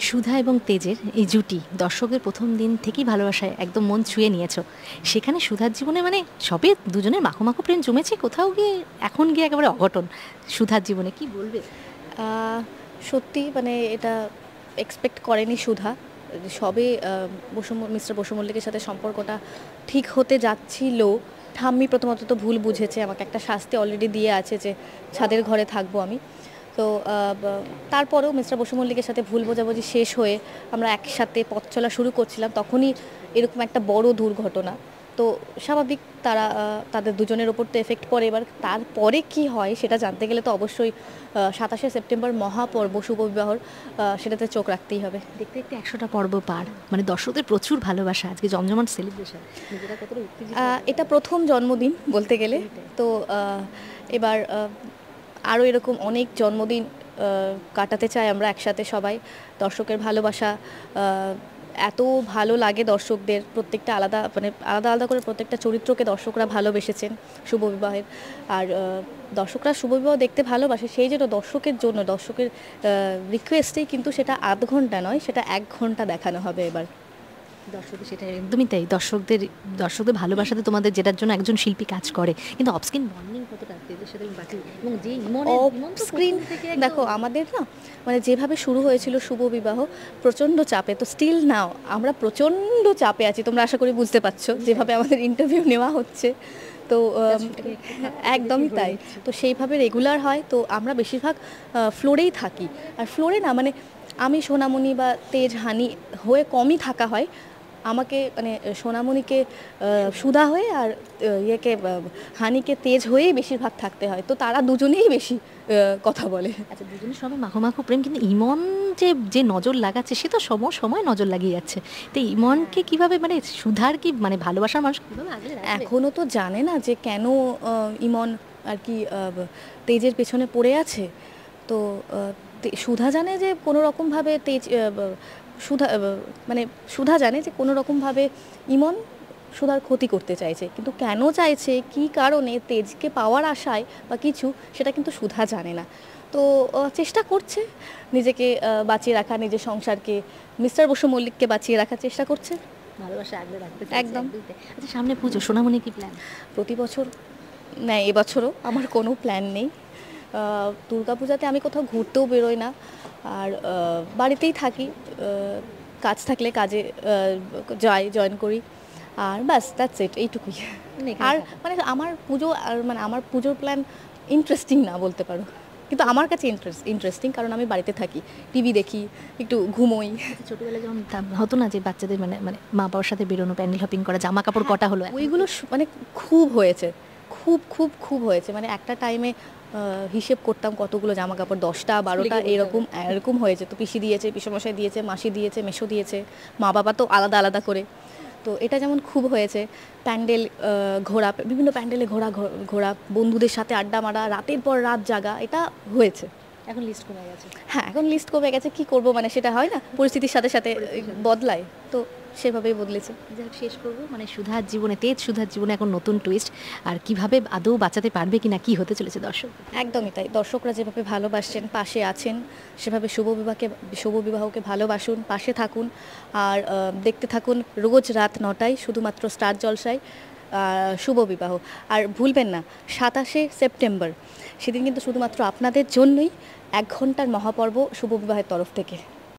সুধা এবং তেজের এই জুটি দর্শকদের প্রথম দিন থেকেই ভালোবাসায় একদম মন ছুঁয়ে নিয়েছো। সেখানে সুধার জীবনে মানে সবে দুজনের মাখো মাখো প্রেম জমেছে, কোথাও গিয়ে এখন গিয়ে একেবারে অঘটন। সুধার জীবনে কি বলবে? আহ, সত্যি মানে এটা এক্সপেক্ট করেনি সুধা। সবে মিস্টার বসু মল্লিকের সাথে সম্পর্কটা ঠিক হতে যাচ্ছিল। ঠাম্মি প্রথমত তো ভুল বুঝেছে, আমাকে একটা শাস্তি অলরেডি দিয়ে আছে যে ছাদের ঘরে থাকবো আমি। তো তারপরেও মিস্টার বসু মল্লিকের সাথে ভুল বোঝাবুঝি শেষ হয়ে আমরা একসাথে পথ চলা শুরু করছিলাম, তখনই এরকম একটা বড় দুর্ঘটনা। তো স্বাভাবিক তারা তাদের দুজনের ওপর তো এফেক্ট পড়ে। এবার তারপরে কি হয় সেটা জানতে গেলে তো অবশ্যই 27শে সেপ্টেম্বর মহাপর্ব শুভ বিবাহর, সেটাতে চোখ রাখতেই হবে। দেখতে দেখতে 100টা পর্ব পার, মানে দর্শকদের প্রচুর ভালোবাসা, আজকে জমজমাট সেলিব্রেশন। নিজেরা কতটা উত্তেজিত? এটা প্রথম জন্মদিন বলতে গেলে। তো এবার আরও এরকম অনেক জন্মদিন কাটাতে চাই আমরা একসাথে সবাই। দর্শকের ভালোবাসা এত ভালো লাগে, দর্শকদের প্রত্যেকটা আলাদা মানে আলাদা আলাদা করে প্রত্যেকটা চরিত্রকে দর্শকরা ভালোবেসেছেন শুভবিবাহের। আর দর্শকরা শুভবিবাহ দেখতে ভালোবাসে, সেই জন্য দর্শকের রিকোয়েস্টেই কিন্তু সেটা আধ ঘন্টা নয়, সেটা 1 ঘন্টা দেখানো হবে এবার। দর্শকদের সেটা একদমই তাই, দর্শকদের ভালোবাসাতে তোমাদের যেটার জন্য একজন শিল্পী কাজ করে, কিন্তু অফস্ক্রিন বন্ডিং কতটা তেজের সাথে বাকি, এবং যে ইমন তো স্ক্রিন প্রথম থেকে দেখো আমাদের না, মানে যেভাবে শুরু হয়েছিল শুভ বিবাহ প্রচণ্ড চাপে, তো স্টিল নাও আমরা প্রচণ্ড চাপে আছি, তোমরা আশা করি বুঝতে পারছো যেভাবে আমাদের ইন্টারভিউ নেওয়া হচ্ছে। তো একদমই তাই। তো সেইভাবে রেগুলার হয়, তো আমরা বেশিরভাগ ফ্লোরেই থাকি। আর ফ্লোরে না মানে আমি সোনামণি বা তেজ হানি হয়ে কমই থাকা হয়। আমাকে মানে সোনামণিকে সুধা হয়ে আর ইয়েকে হানিকে তেজ হয়েই বেশিরভাগ থাকতে হয়, তো তারা দুজনেই বেশি কথা বলে। আচ্ছা, দুজনের সবাই মাখো মাখো প্রেম, কিন্তু ইমন যে যে নজর লাগাচ্ছে সে তো সময় নজর লাগিয়ে যাচ্ছে। তো ইমনকে কিভাবে মানে সুধার কি মানে ভালোবাসার মানুষ কিভাবে আগলে রাখবে? এখনও তো জানে না যে কেন ইমন আর কি তেজের পেছনে পড়ে আছে। তো সুধা জানে যে কোনো রকমভাবে সুধা মানে সুধা জানে যে কোনো রকমভাবে ইমন সুধার ক্ষতি করতে চাইছে, কিন্তু কেন চাইছে, কি কারণে, তেজকে পাওয়ার আশায় বা কিছু, সেটা কিন্তু সুধা জানে না। তো চেষ্টা করছে নিজেকে বাঁচিয়ে রাখা, নিজের সংসারকে, মিস্টার বসু মল্লিককে বাঁচিয়ে রাখার চেষ্টা করছে। ভালোবাসা আগলে রাখতে একদম। আচ্ছা, সামনে পুজো, সোনামণি কি প্ল্যান? প্রতি বছর নেয়, এবছরও আমার কোনো প্ল্যান নেই। দুর্গাপূজাতে আমি কোথাও ঘুরতেও বেরোই না, আর বাড়িতেই থাকি। কাজ থাকলে কাজে জয়েন করি, আর ব্যাস দ্যাটস ইট, এইটুকুই। আর মানে আমার পুজোর প্ল্যান ইন্টারেস্টিং না বলতে পারো, কিন্তু আমার কাছে ইন্টারেস্টিং, কারণ আমি বাড়িতে থাকি, টিভি দেখি, একটু ঘুমোই। ছোটবেলায় যেমন হতো না যে বাচ্চাদের মানে মানে মা বাবার সাথে বেরোনো, প্যান্ডেল শপিং করা, জামা কাপড় কটা হলো, ওইগুলো মানে খুব হয়েছে, খুব খুব খুব হয়েছে। মানে একটা টাইমে হিসেব করতাম কতগুলো জামা কাপড়, 10টা 12টা এরকম হয়েছে। তো পিসি দিয়েছে, পিসমশাই দিয়েছে, মাসি দিয়েছে, মেসো দিয়েছে, মা বাবা তো আলাদা আলাদা করে। তো এটা যেমন খুব হয়েছে। প্যান্ডেল ঘোরা, বিভিন্ন প্যান্ডেলে ঘোরা, বন্ধুদের সাথে আড্ডা মারা, রাতের পর রাত জাগা, এটা হয়েছে। এখন লিস্ট কমে গেছে। হ্যাঁ, এখন লিস্ট কমে গেছে, কি করব, মানে সেটা হয় না, পরিস্থিতির সাথে সাথে বদলায়, তো সেভাবেই বদলেছে। যাক, শেষ করবো মানে সুধার জীবনে, সুধার জীবনে এখন নতুন টুইস্ট, আর কিভাবে আদৌ বাঁচাতে পারবে কিনা, কি হতে চলেছে দর্শক? একদমই তাই, দর্শকরা যেভাবে ভালোবাসছেন, পাশে আছেন, সেভাবে শুভ বিবাহকে ভালোবাসুন, পাশে থাকুন, আর দেখতে থাকুন রোজ রাত 9টায় শুধুমাত্র স্টার জলসায় শুভ বিবাহ। আর ভুলবেন না 27শে সেপ্টেম্বর, সেদিন কিন্তু শুধুমাত্র আপনাদের জন্যই 1 ঘন্টার মহাপর্ব শুভ বিবাহের তরফ থেকে।